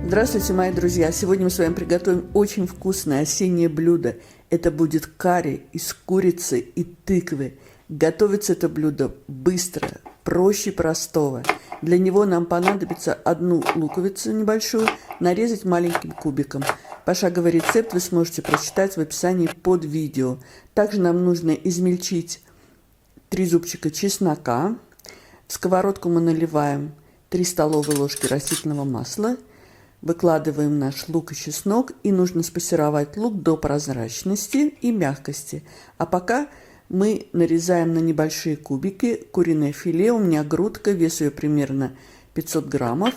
Здравствуйте, мои друзья! Сегодня мы с вами приготовим очень вкусное осеннее блюдо. Это будет карри из курицы и тыквы. Готовится это блюдо быстро, проще простого. Для него нам понадобится одну луковицу небольшую, нарезать маленьким кубиком. Пошаговый рецепт вы сможете прочитать в описании под видео. Также нам нужно измельчить 3 зубчика чеснока. В сковородку мы наливаем 3 столовые ложки растительного масла. Выкладываем наш лук и чеснок, и нужно спассеровать лук до прозрачности и мягкости. А пока мы нарезаем на небольшие кубики куриное филе. У меня грудка, вес ее примерно 500 граммов.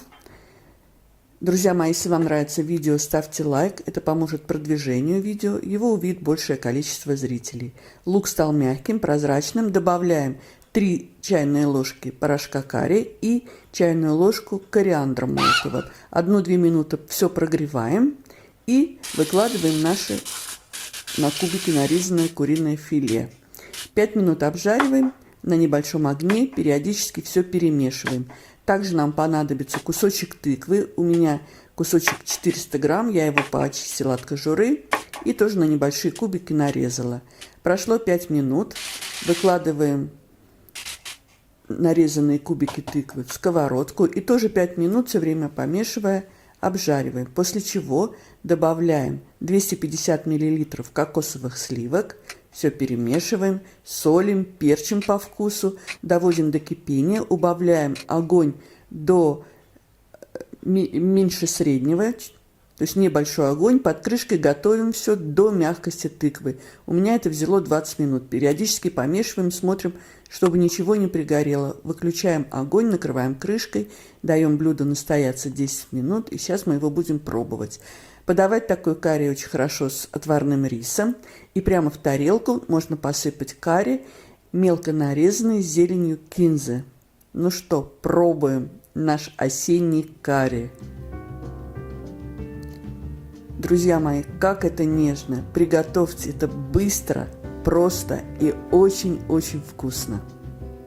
Друзья мои, если вам нравится видео, ставьте лайк, это поможет продвижению видео, его увидит большее количество зрителей. Лук стал мягким, прозрачным, добавляем 3 чайные ложки порошка карри и чайную ложку кориандра молотого. 1-2 минуты все прогреваем и выкладываем наши на кубики нарезанное куриное филе. 5 минут обжариваем на небольшом огне, периодически все перемешиваем. Также нам понадобится кусочек тыквы. У меня кусочек 400 грамм, я его поочистила от кожуры и тоже на небольшие кубики нарезала. Прошло 5 минут, выкладываем нарезанные кубики тыквы в сковородку и тоже 5 минут все время помешивая обжариваем. После чего добавляем 250 мл кокосовых сливок, все перемешиваем, солим, перчим по вкусу, доводим до кипения, убавляем огонь до меньше среднего, то есть небольшой огонь, под крышкой готовим все до мягкости тыквы. У меня это взяло 20 минут. Периодически помешиваем, смотрим, чтобы ничего не пригорело. Выключаем огонь, накрываем крышкой, даем блюдо настояться 10 минут, и сейчас мы его будем пробовать. Подавать такой карри очень хорошо с отварным рисом. И прямо в тарелку можно посыпать карри, мелко нарезанной зеленью кинзы. Ну что, пробуем наш осенний карри. Друзья мои, как это нежно! Приготовьте это быстро, просто и очень-очень вкусно.